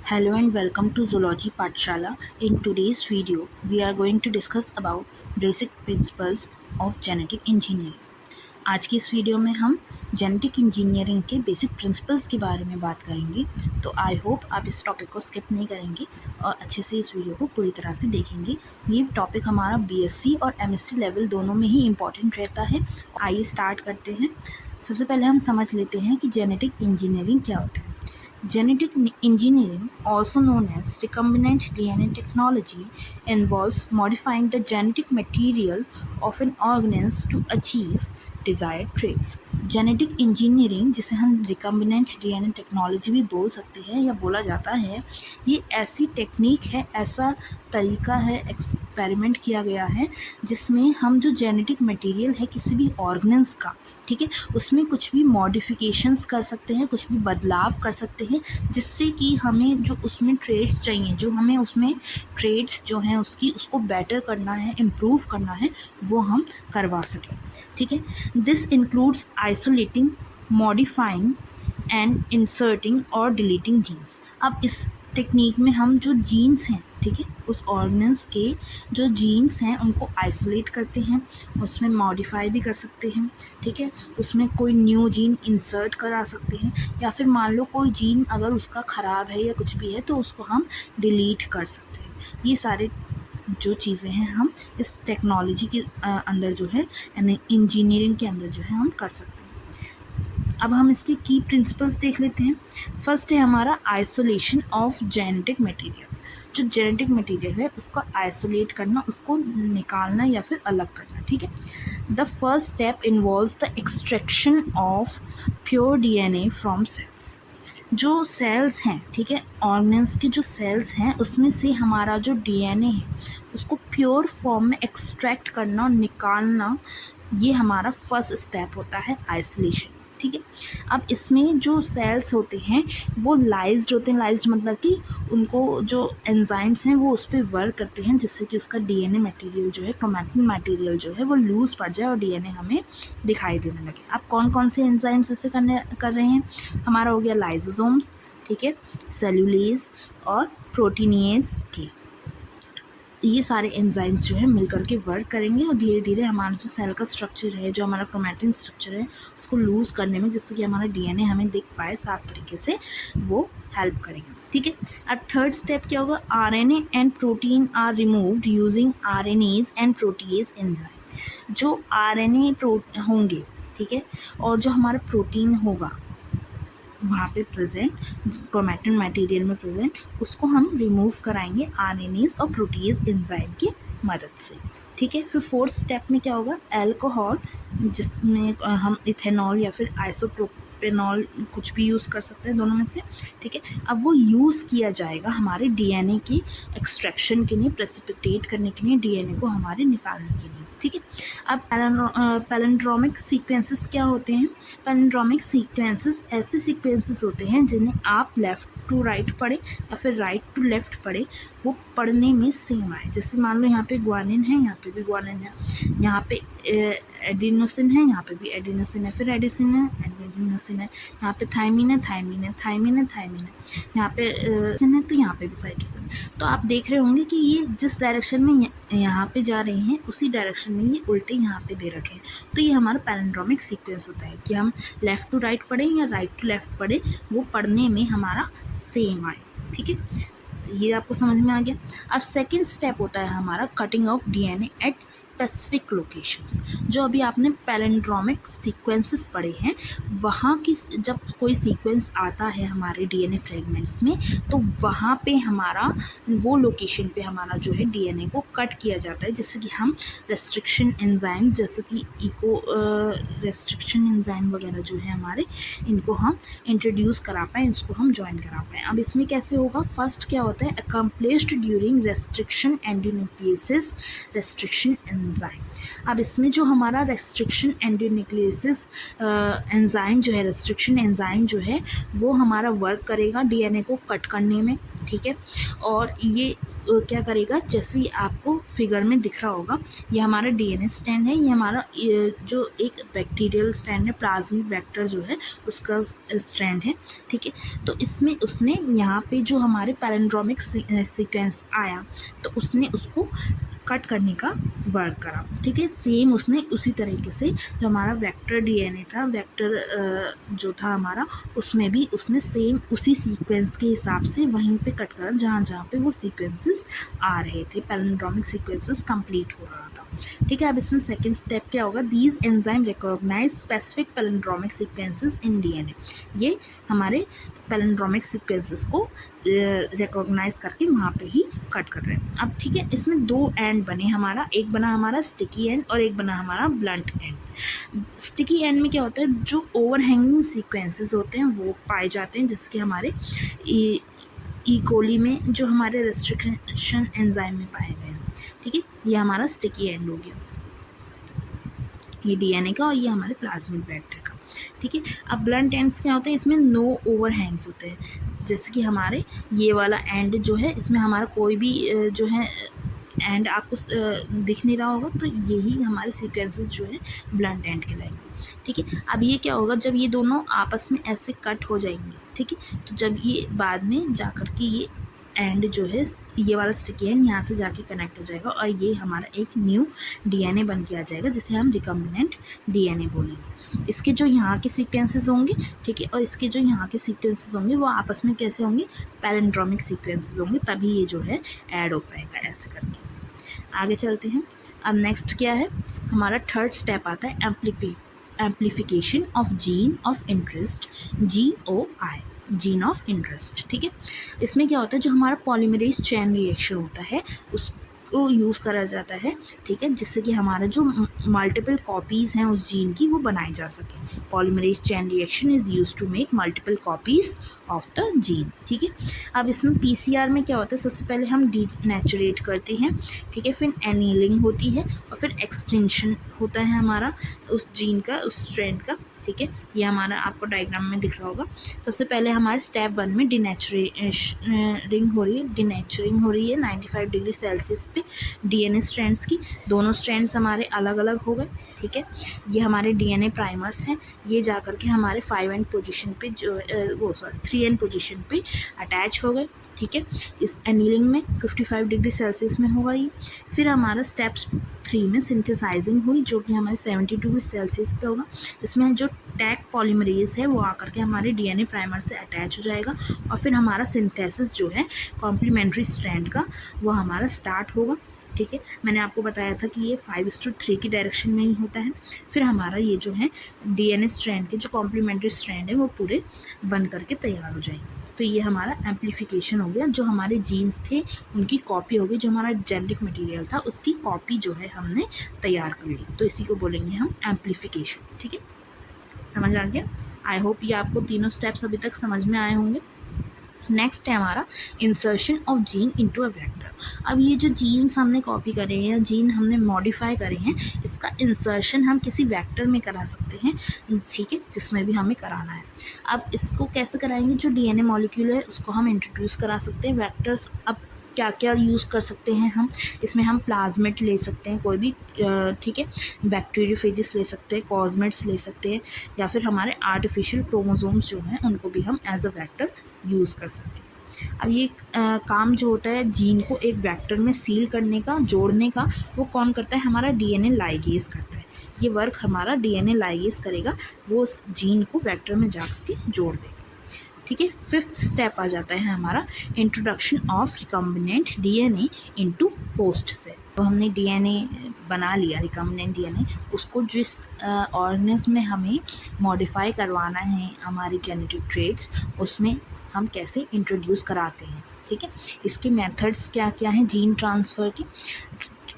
Hello and welcome to Zoology Pathshala. In today's video, we are going to discuss about basic principles of genetic engineering. आज की इस video में हम genetic engineering के basic principles के बारे में बात करेंगे। तो आई होप आप इस टॉपिक को स्किप नहीं करेंगे और अच्छे से इस वीडियो को पूरी तरह से देखेंगे। ये टॉपिक हमारा बीएससी और एमएससी लेवल दोनों में ही इम्पॉर्टेंट रहता है। आइए स्टार्ट करते हैं। सबसे पहले हम समझ लेते हैं कि जेनेटिक इंजीनियरिंग क्या होता है। Genetic engineering, also known as recombinant DNA technology, involves modifying the genetic material of an organism to achieve desired traits. Genetic engineering, जिसे हम रिकम्बिनेंट डीएनए टेक्नोलॉजी भी बोल सकते हैं या बोला जाता है, ये ऐसी टेक्निक है, ऐसा तरीका है, एक्सपेरिमेंट किया गया है जिसमें हम जो जेनेटिक मटेरियल है किसी भी ऑर्गेन्स का, ठीक है, उसमें कुछ भी मॉडिफिकेशंस कर सकते हैं, कुछ भी बदलाव कर सकते हैं, जिससे कि हमें जो उसमें ट्रेड्स चाहिए, जो हमें उसमें ट्रेड्स जो हैं उसको बेटर करना है, इम्प्रूव करना है, वो हम करवा सकें। ठीक है, this includes isolating, modifying and inserting और डिलीटिंग जीन्स। अब इस टेक्निक में हम जो जीन्स हैं, ठीक है, उस ऑर्गेन्स के जो जीन्स हैं उनको आइसोलेट करते हैं, उसमें मॉडिफाई भी कर सकते हैं, ठीक है, उसमें कोई न्यू जीन इंसर्ट करा सकते हैं, या फिर मान लो कोई जीन अगर उसका ख़राब है या कुछ भी है तो उसको हम डिलीट कर सकते हैं। ये सारे जो चीज़ें हैं हम इस टेक्नोलॉजी के अंदर जो है, यानी इंजीनियरिंग के अंदर जो है, हम कर सकते हैं। अब हम इसके की प्रिंसिपल्स देख लेते हैं। फर्स्ट है हमारा आइसोलेशन ऑफ जेनेटिक मटेरियल। जो जेनेटिक मटेरियल है उसको आइसोलेट करना, उसको निकालना या फिर अलग करना। ठीक है, the first step involves the extraction of pure DNA from cells. जो सेल्स हैं, ठीक है, ऑर्गेन्स के जो सेल्स हैं उसमें से हमारा जो डीएनए है उसको प्योर फॉर्म में एक्सट्रैक्ट करना और निकालना, ये हमारा फर्स्ट स्टेप होता है आइसोलेशन। ठीक है, अब इसमें जो सेल्स होते हैं वो लाइज्ड होते हैं। लाइज्ड मतलब कि उनको जो एंजाइम्स हैं वो उस पर वर्क करते हैं जिससे कि उसका डीएनए मटेरियल जो है, क्रोमैटिन मटेरियल जो है, वो लूज़ पड़ जाए और डीएनए हमें दिखाई देने लगे। अब कौन कौन से एंजाइम्स ऐसे कर रहे हैं? हमारा हो गया लाइसोसोम्स, ठीक है, सेल्यूलेज और प्रोटीनेज के, ये सारे एंजाइम्स जो है मिलकर के वर्क करेंगे और धीरे धीरे हमारा जो सेल का स्ट्रक्चर है, जो हमारा क्रोमैटिन स्ट्रक्चर है, उसको लूज़ करने में, जिससे कि हमारा डीएनए हमें दिख पाए साफ तरीके से, वो हेल्प करेंगे। ठीक है, अब थर्ड स्टेप क्या होगा? RNA and protein are removed using RNases and protease enzyme. जो आरएनए होंगे, ठीक है, और जो हमारा प्रोटीन होगा वहाँ पे प्रेजेंट, क्रोमैटिन मटेरियल में प्रेजेंट, उसको हम रिमूव कराएंगे आरएनएज और प्रोटीएज एंजाइम की मदद से। ठीक है, फिर फोर्थ स्टेप में क्या होगा? अल्कोहल, जिसमें हम इथेनॉल या फिर आइसोप्रोपेनॉल कुछ भी यूज़ कर सकते हैं, दोनों में से। ठीक है, अब वो यूज़ किया जाएगा हमारे डीएनए की एक्सट्रैक्शन के लिए, प्रेसिपिटेट करने के लिए, डीएनए को हमारे निकालने के लिए। ठीक है, अब पैलिंड्रोमिक सीक्वेंसेस क्या होते हैं? पैलिंड्रोमिक सीक्वेंसेस ऐसे सीक्वेंसेस होते हैं जिन्हें आप लेफ़्ट टू राइट पढ़े या फिर राइट टू लेफ़्ट पढ़े, वो पढ़ने में सेम आए। जैसे मान लो यहाँ पे ग्वानिन है, यहाँ पे भी ग्वानिन है, यहाँ पे एडिनोसिन है, यहाँ पे भी एडिनोसिन है, फिर एडिसिन है, एडिनोसिन है, यहाँ पे थाइमिन है, थाइमिन है, थाइमिन है, थाइमिन है, यहाँ पे साइटोसिन है, तो यहाँ पे भी साइटोसिन। तो आप देख रहे होंगे कि ये जिस डायरेक्शन में यहाँ पे जा रहे हैं उसी डायरेक्शन में ये उल्टे यहाँ पे दे रखे हैं। तो ये हमारा पैलिंड्रोमिक सीक्वेंस होता है कि हम लेफ़्ट टू राइट पढ़ें या राइट टू लेफ़्ट पढ़ें, वो पढ़ने में हमारा सेम आए। ठीक है, ये आपको समझ में आ गया। अब सेकंड स्टेप होता है हमारा cutting of DNA at specific locations. जो अभी आपने पैलिंड्रोमिक सीक्वेंसेस पढ़े हैं, वहाँ की जब कोई सीक्वेंस आता है हमारे डीएनए फ्रेगमेंट्स में, तो वहाँ पे हमारा वो लोकेशन पे हमारा जो है डीएनए को कट किया जाता है, जिससे कि हम रेस्ट्रिक्शन एंजाइम्स, जैसे कि इको रेस्ट्रिक्शन एंजाइम वगैरह जो है हमारे, इनको हम इंट्रोड्यूस करा पाएँ, इसको हम ज्वाइन करा पाएँ। अब इसमें कैसे होगा? फर्स्ट क्या होता है? accomplished during restriction endonucleases restriction enzyme। अब इसमें जो हमारा restriction endonucleases एंजाइम जो है, restriction एंजाइम जो है, वो हमारा वर्क करेगा डीएनए को कट करने में। ठीक है, और ये क्या करेगा, जैसे आपको फिगर में दिख रहा होगा, ये हमारा डीएनए स्ट्रैंड है, ये हमारा जो एक बैक्टीरियल स्ट्रैंड है, प्लाज्मिक वेक्टर जो है उसका स्ट्रैंड है, ठीक है। तो इसमें उसने यहाँ पे जो हमारे पैलिंड्रोमिक सीक्वेंस आया तो उसने उसको कट करने का वर्क करा, ठीक है। सेम उसने उसी तरीके से जो हमारा वेक्टर डीएनए था, वेक्टर जो था हमारा, उसमें भी उसने सेम उसी सीक्वेंस के हिसाब से वहीं पे कट करा जहाँ जहाँ पे वो सीक्वेंसेस आ रहे थे, पैलिंड्रोमिक सीक्वेंसेस कंप्लीट हो रहा था, ठीक है। अब इसमें सेकंड स्टेप क्या होगा, these enzyme recognise specific palindromic sequences in DNA. ये हमारे पैलिंड्रोमिक सीक्वेंसेस को रिकॉग्नाइज करके वहाँ पे ही कट कर रहे हैं। अब ठीक है, इसमें दो एंड बने हमारा, एक बना हमारा स्टिकी एंड और एक बना हमारा ब्लंट एंड। स्टिकी एंड में क्या होता है, जो ओवरहैंगिंग सीक्वेंसेस होते हैं वो पाए जाते हैं, जैसे कि हमारे ई कोली में जो हमारे रेस्ट्रिक्शन एंजाइम में पाए गए हैं, ठीक है। ये हमारा स्टिकी एंड हो गया, ये डीएनए का, और ये हमारे प्लाज्मिक वेक्टर का, ठीक है। अब ब्लंट एंड्स क्या होते हैं, इसमें नो ओवरहैंग्स होते हैं, जैसे कि हमारे ये वाला एंड जो है, इसमें हमारा कोई भी जो है एंड आपको दिख नहीं रहा होगा, तो यही हमारे सीक्वेंसेस जो है ब्लंट एंड कहलाएंगे, ठीक है। अब ये क्या होगा, जब ये दोनों आपस में ऐसे कट हो जाएंगे, ठीक है, तो जब ये बाद में जा कर के ये एंड जो है, ये वाला स्टिकी एंड यहाँ से जाके कनेक्ट हो जाएगा और ये हमारा एक न्यू डीएनए बन के आ जाएगा, जिसे हम रिकम्बिनेंट डीएनए बोलेंगे। इसके जो यहाँ के सीक्वेंसेस होंगे, ठीक है, और इसके जो यहाँ के सीक्वेंसेस होंगे वो आपस में कैसे होंगे, पैलिंड्रोमिक सीक्वेंसेस होंगे, तभी ये जो है ऐड हो पाएगा, ऐसे करके। आगे चलते हैं। अब नेक्स्ट क्या है, हमारा थर्ड स्टेप आता है amplification of gene of interest, GOI, gene of interest, ठीक है। इसमें क्या होता है, जो हमारा पॉलीमरेज चेन रिएक्शन होता है उसको यूज़ करा जाता है, ठीक है, जिससे कि हमारा जो मल्टीपल कॉपीज़ हैं उस जीन की वो बनाई जा सके। Polymerase chain reaction is use to make multiple copies of the gene, ठीक है। अब इसमें PCR में क्या होता है, सबसे पहले हम डीनेचुरेट करते हैं, ठीक है, फिर एनीलिंग होती है और फिर एक्सटेंशन होता है हमारा उस जीन का, उस स्ट्रैंड का, ठीक है। ये हमारा आपको डायग्राम में दिख रहा होगा। सबसे पहले हमारे स्टेप 1 में डीनेचरिंग हो रही है 95 डिग्री सेल्सियस पे डीएनए स्ट्रैंड्स की। दोनों स्ट्रैंड्स हमारे अलग अलग हो गए, ठीक है। ये हमारे डीएनए प्राइमर्स हैं, ये जा कर के हमारे 5N पोजीशन पे जो 3N पोजीशन पे अटैच हो गए, ठीक है। इस एनीलिंग में 55 डिग्री सेल्सियस में होगा ये। फिर हमारा स्टेप्स 3 में सिंथेसाइजिंग हुई, जो कि हमारे 70 डिग्री सेल्सियस पे होगा। इसमें जो टैग पॉलीमरेज है वो आकर के हमारे डीएनए प्राइमर से अटैच हो जाएगा और फिर हमारा सिंथेसिस जो है कॉम्प्लीमेंट्री स्ट्रैंड का वो हमारा स्टार्ट होगा, ठीक है। मैंने आपको बताया था कि ये 5:3 की डायरेक्शन में ही होता है। फिर हमारा ये जो है डीएनए स्ट्रैंड के जो कॉम्प्लीमेंट्री स्ट्रैंड है वो पूरे बन करके तैयार हो जाएंगे। तो ये हमारा एम्प्लीफिकेशन हो गया, जो हमारे जीन्स थे उनकी कॉपी हो गई, जो हमारा जेनेटिक मटेरियल था उसकी कॉपी जो है हमने तैयार कर ली, तो इसी को बोलेंगे हम एम्प्लीफिकेशन, ठीक है। समझ आ गया? आई होप ये आपको तीनों स्टेप्स अभी तक समझ में आए होंगे। नेक्स्ट है हमारा insertion of gene into a vector. अब ये जो जीन्स हमने कॉपी करे हैं या जीन हमने मॉडिफाई करे हैं, इसका इंसर्शन हम किसी वेक्टर में करा सकते हैं, ठीक है, जिसमें भी हमें कराना है। अब इसको कैसे कराएंगे, जो डीएनए मॉलिक्यूल है उसको हम इंट्रोड्यूस करा सकते हैं। वेक्टर्स अब क्या क्या यूज़ कर सकते हैं हम, इसमें हम प्लाज्मिड ले सकते हैं कोई भी, ठीक है, बैक्टीरियोफेजिस ले सकते हैं, कॉस्मेट्स ले सकते हैं, या फिर हमारे आर्टिफिशियल क्रोमोसोम्स जो हैं उनको भी हम एज अ वेक्टर यूज़ कर सकते हैं। अब ये काम जो होता है जीन को एक वेक्टर में सील करने का, जोड़ने का, वो कौन करता है, हमारा डीएनए लाइगेज करता है। ये वर्क हमारा डीएनए लाइगेज करेगा, वो उस जीन को वेक्टर में जाकर के जोड़ देगा, ठीक है। फिफ्थ स्टेप आ जाता है हमारा introduction of recombinant DNA into host cell. तो हमने डीएनए बना लिया, रिकम्बिनेंट डीएनए, उसको जिस ऑर्गेनिज्म में हमें मॉडिफाई करवाना है हमारी जेनेटिक ट्रेट्स, उसमें हम कैसे इंट्रोड्यूस कराते हैं, ठीक है। इसके मेथड्स क्या क्या हैं जीन ट्रांसफ़र की।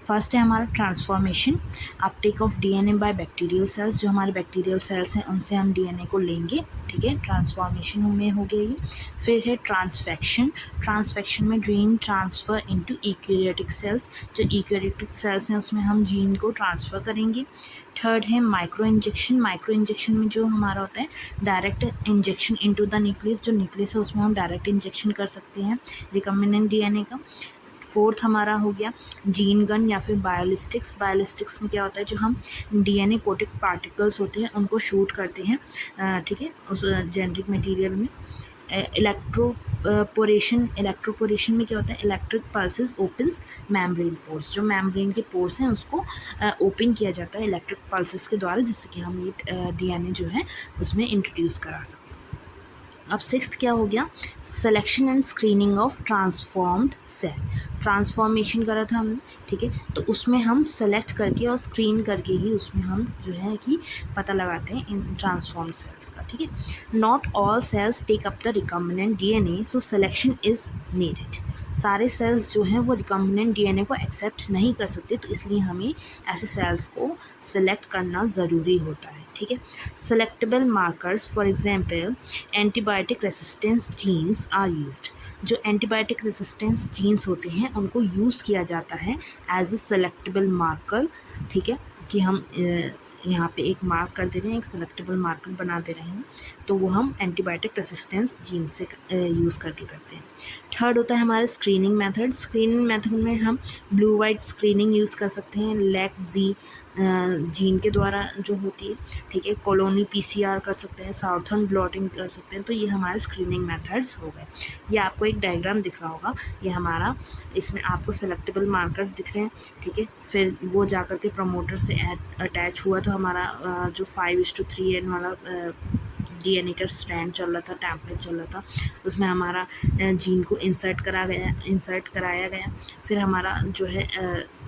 फर्स्ट है हमारा transformation, Uptake of DNA by bacterial cells. जो हमारे बैक्टीरियल सेल्स हैं उनसे हम डीएनए को लेंगे, ठीक है, ट्रांसफॉर्मेशन में हो गया ये। फिर है ट्रांसफेक्शन, ट्रांसफेक्शन में gene transfer into eukaryotic cells. जो यूकैरियोटिक सेल्स हैं उसमें हम जीन को ट्रांसफ़र करेंगे। थर्ड है माइक्रो इंजेक्शन, माइक्रो इंजेक्शन में जो हमारा होता है direct injection into the nucleus, जो न्यूक्लियस है उसमें हम डायरेक्ट इंजेक्शन कर सकते हैं रिकम्बिनेंट डीएनए का। फोर्थ हमारा हो गया जीन गन या फिर बायोलिस्टिक्स। बायोलिस्टिक्स में क्या होता है, जो हम DNA कोटेड पार्टिकल्स होते हैं उनको शूट करते हैं, ठीक है, उस जेनेटिक मटेरियल में। इलेक्ट्रोपोरेशन में क्या होता है, electric pulses opens membrane pores, जो मेम्ब्रेन के पोर्स हैं उसको ओपन किया जाता है इलेक्ट्रिक पल्सेस के द्वारा, जिससे कि हम ये DNA जो है उसमें इंट्रोड्यूस करा सकें। अब सिक्स्थ क्या हो गया, selection and screening of transformed cell. Transformation करा था हमने, ठीक है, तो उसमें हम सेलेक्ट करके और स्क्रीन करके ही उसमें हम जो है कि पता लगाते हैं इन ट्रांसफॉर्म्ड सेल्स का, ठीक है। Not all cells take up the recombinant DNA, so selection is needed. सारे सेल्स जो हैं वो रिकम्बिनेंट DNA को एक्सेप्ट नहीं कर सकते, तो इसलिए हमें ऐसे सेल्स को सिलेक्ट करना ज़रूरी होता है, ठीक है। Selectable markers, for example antibiotic resistance genes are used. जो एंटीबायोटिक रेसिस्टेंस जीन्स होते हैं उनको यूज़ किया जाता है एज ए सेलेक्टेबल मार्कर, ठीक है, कि हम यहाँ पे एक मार्क कर दे रहे हैं, एक सेलेक्टेबल मार्कर बना दे रहे हैं, तो वो हम एंटीबायोटिक रेसिस्टेंस जीन से यूज़ करके करते हैं। थर्ड होता है हमारे स्क्रीनिंग मेथड। स्क्रीनिंग मेथड में हम ब्लू वाइट स्क्रीनिंग यूज़ कर सकते हैं, लैक जी जीन के द्वारा जो होती है, ठीक है। कॉलोनी PCR कर सकते हैं, साउथर्न ब्लॉटिंग कर सकते हैं, तो ये हमारे स्क्रीनिंग मेथड्स हो गए। ये आपको एक डायग्राम दिख रहा होगा, ये हमारा, इसमें आपको सेलेक्टेबल मार्कर्स दिख रहे हैं, ठीक है। फिर वो जाकर के प्रमोटर से अटैच हुआ, तो हमारा जो 5:3 वाला DNA का स्ट्रैंड चल रहा था, टेम्पलेट चल रहा था, उसमें हमारा जीन को इंसर्ट कराया गया। फिर हमारा जो है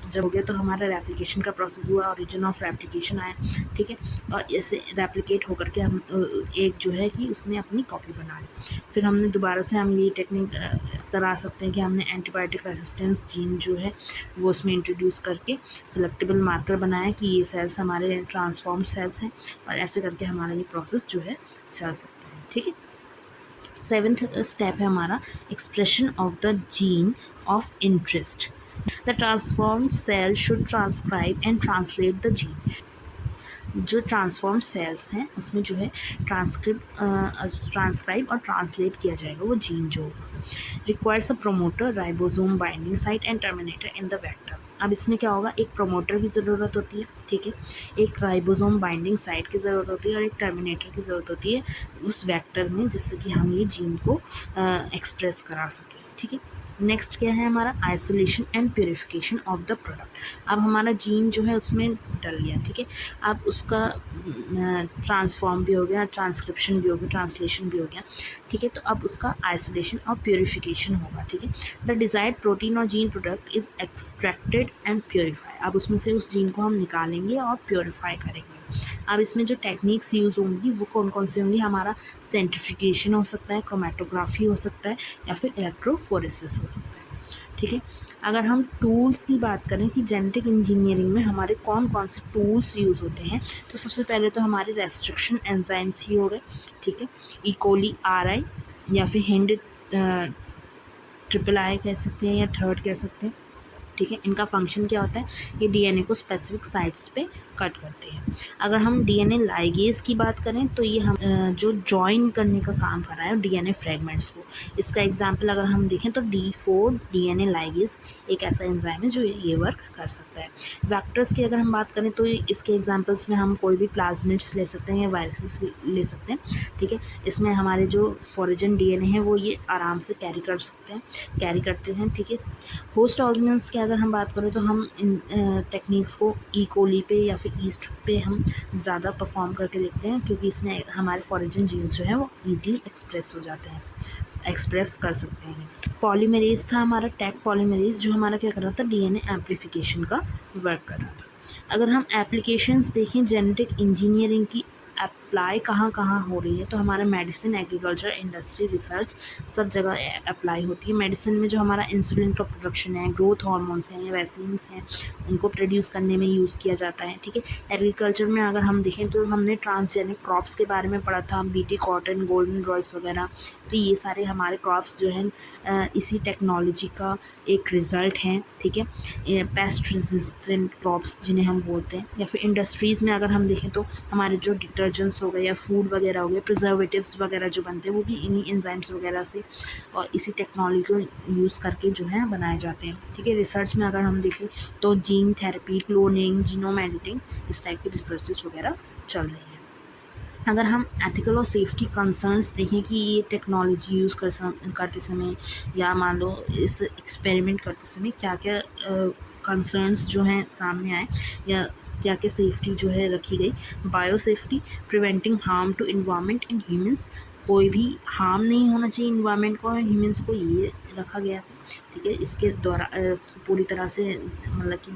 जब हो गया तो हमारा रेप्लिकेशन का प्रोसेस हुआ, ओरिजिन ऑफ रेप्लिकेशन आया, ठीक है, और ऐसे रेप्लिकेट होकर के हम एक जो है कि उसने अपनी कॉपी बना ली। फिर हमने दोबारा से हम ये टेक्निक करा सकते हैं कि हमने एंटीबायोटिक रेसिस्टेंस जीन जो है वो उसमें इंट्रोड्यूस करके सेलेक्टेबल मार्कर बनाया कि ये सेल्स हमारे ट्रांसफॉर्म्ड सेल्स हैं, और ऐसे करके हमारा ये प्रोसेस जो है चल सकता है, ठीक है। सेवेंथ स्टेप है हमारा expression of the gene of interest. The transformed cell should transcribe and translate the gene. जो ट्रांसफॉर्म सेल्स हैं उसमें जो है ट्रांसक्राइब और ट्रांसलेट किया जाएगा वो जीन जो होगा। Requires a promoter, ribosome, binding site and terminator in the vector. अब इसमें क्या होगा, एक प्रोमोटर की ज़रूरत होती है, ठीक है, एक राइबोसोम बाइंडिंग साइट की ज़रूरत होती है, और एक टर्मिनेटर की ज़रूरत होती है उस वेक्टर में, जिससे कि हम ये जीन को एक्सप्रेस करा सकें, ठीक है। नेक्स्ट क्या है हमारा, isolation and purification of the product. अब हमारा जीन जो है उसमें डल गया, ठीक है, अब उसका ट्रांसफॉर्म भी हो गया, ट्रांसक्रिप्शन भी हो गया, ट्रांसलेशन भी हो गया, ठीक है, तो अब उसका आइसोलेशन और प्योरीफिकेशन होगा, ठीक है। द डिज़ायर्ड प्रोटीन और gene product is extracted and purify. अब उसमें से उस जीन को हम निकालेंगे और प्योरीफाई करेंगे। अब इसमें जो टेक्निक्स यूज़ होंगी वो कौन कौन सी होंगी, हमारा सेंट्रिफिकेशन हो सकता है, क्रोमेटोग्राफी हो सकता है, या फिर इलेक्ट्रोफोरेसिस हो सकता है, ठीक है। अगर हम टूल्स की बात करें कि जेनेटिक इंजीनियरिंग में हमारे कौन कौन से टूल्स यूज़ होते हैं, तो सबसे पहले तो हमारे रेस्ट्रिक्शन एंजाइम्स ही हो गए, ठीक है, ई कोली RI या फिर हिंड III कह सकते हैं या थर्ड कह सकते हैं, ठीक है। इनका फंक्शन क्या होता है, ये DNA को स्पेसिफिक साइट्स पे कट करते हैं। अगर हम DNA लाइगेज की बात करें तो ये हम जो जॉइन करने का काम कर रहा है DNA फ्रेगमेंट्स को, इसका एग्जांपल अगर हम देखें तो D4 DNA लाइगेज एक ऐसा एंजाइम है जो ये वर्क कर सकता है। वेक्टर्स की अगर हम बात करें तो इसके एग्जांपल्स में हम कोई भी प्लाज्मिड्स ले सकते हैं या वायरसेस भी ले सकते हैं, ठीक है। इसमें हमारे जो फॉरिजन DNA है वो ये आराम से कैरी करते हैं, ठीक है। होस्ट ऑर्गेनिल्स की अगर हम बात करें तो हम इन टेक्निक्स को ई कोली पे या फिर ईस्ट पे हम ज़्यादा परफॉर्म करके देखते हैं, क्योंकि इसमें हमारे फॉरिजन जीन्स जो है वो ईजिली एक्सप्रेस हो जाते हैं, एक्सप्रेस कर सकते हैं। पॉलीमरेज था हमारा, टैग पॉलीमरेज, जो हमारा क्या कर रहा था, DNA एम्प्लीफिकेशन का वर्क कर रहा था। अगर हम एप्लीकेशंस देखें जेनेटिक इंजीनियरिंग की अप्लाई कहाँ कहाँ हो रही है, तो हमारा मेडिसिन, एग्रीकल्चर, इंडस्ट्री, रिसर्च सब जगह अप्लाई होती है। मेडिसिन में जो हमारा इंसुलिन का प्रोडक्शन है, ग्रोथ हार्मोन्स हैं या वैक्सीन्स हैं, उनको प्रोड्यूस करने में यूज़ किया जाता है, ठीक है। एग्रीकल्चर में अगर हम देखें तो हमने ट्रांसजेनिक क्रॉप्स के बारे में पढ़ा था, BT कॉटन, गोल्डन रॉयस वगैरह, तो ये सारे हमारे क्रॉप्स जो हैं इसी टेक्नोलॉजी का एक रिज़ल्ट हैं, ठीक है। पेस्ट रेजिस्टेंट क्रॉप्स जिन्हें हम बोलते हैं, या फिर इंडस्ट्रीज़ में अगर हम देखें तो हमारे जो डिटर्जेंट्स हो गए या फूड वगैरह हो गए, प्रिजर्वेटिव्स वगैरह जो बनते हैं वो भी इन्हीं एंजाइम्स वगैरह से और इसी टेक्नोलॉजी को यूज़ करके जो है बनाए जाते हैं। ठीक है, रिसर्च में अगर हम देखें तो gene therapy, cloning, genome editing, इस टाइप के रिसर्चेस वगैरह चल रही हैं। अगर हम एथिकल और सेफ्टी कंसर्न्स देखें कि ये टेक्नोलॉजी यूज़ करते समय या मान लो इस एक्सपेरिमेंट करते समय क्या क्या कंसर्न्स जो हैं सामने आए या क्या क्या सेफ्टी जो है रखी गई। Bio safety, preventing harm to environment and humans, कोई भी हार्म नहीं होना चाहिए इन्वायरमेंट को और ह्यूमंस को, ये रखा गया था। ठीक है, इसके द्वारा पूरी तरह से मतलब कि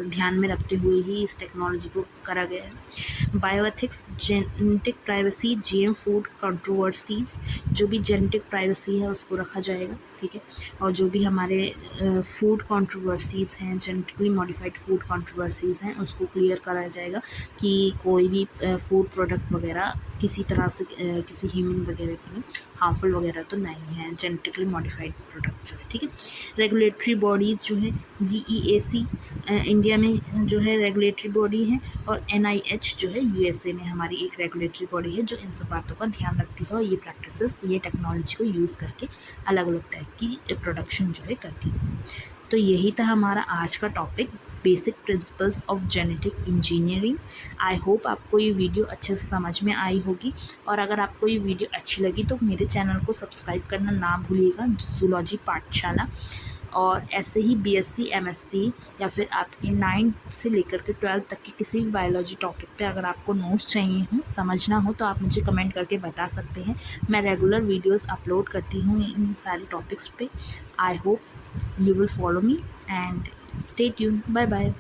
ध्यान में रखते हुए ही इस टेक्नोलॉजी को करा गया है। Bioethics, genetic privacy, GM food controversies, जो भी जेनेटिक प्राइवेसी है उसको रखा जाएगा। ठीक है, और जो भी हमारे फूड कंट्रोवर्सीज हैं, जेनेटिकली मॉडिफाइड फूड कंट्रोवर्सीज हैं, उसको क्लियर कराया जाएगा कि कोई भी फूड प्रोडक्ट वगैरह किसी तरह से किसी ह्यूमन वगैरह के लिए हार्मफुल वगैरह तो नहीं है, जेनेटिकली मॉडिफाइड प्रोडक्ट जो है। ठीक है, रेगुलेटरी बॉडीज़ जो है GEAC इंडिया में जो है रेगुलेटरी बॉडी है, और NIH जो है USA में हमारी एक रेगुलेटरी बॉडी है जो इन सब बातों का ध्यान रखती है और ये प्रैक्टिसेस, ये टेक्नोलॉजी को यूज़ करके अलग अलग टाइप की प्रोडक्शन जो है करती है। तो यही था हमारा आज का topic, basic principles of genetic engineering. I hope आपको ये वीडियो अच्छे से समझ में आई होगी, और अगर आपको ये वीडियो अच्छी लगी तो मेरे चैनल को सब्सक्राइब करना ना भूलिएगा, जूलॉजी पाठशाला। और ऐसे ही BSc MSc या फिर आपके 9th से लेकर के 12th तक के किसी भी बायोलॉजी टॉपिक पे अगर आपको नोट्स चाहिए हो, समझना हो, तो आप मुझे कमेंट करके बता सकते हैं। मैं रेगुलर वीडियोस अपलोड करती हूँ इन सारे टॉपिक्स पे। I hope you will follow me and stay tuned. Bye bye.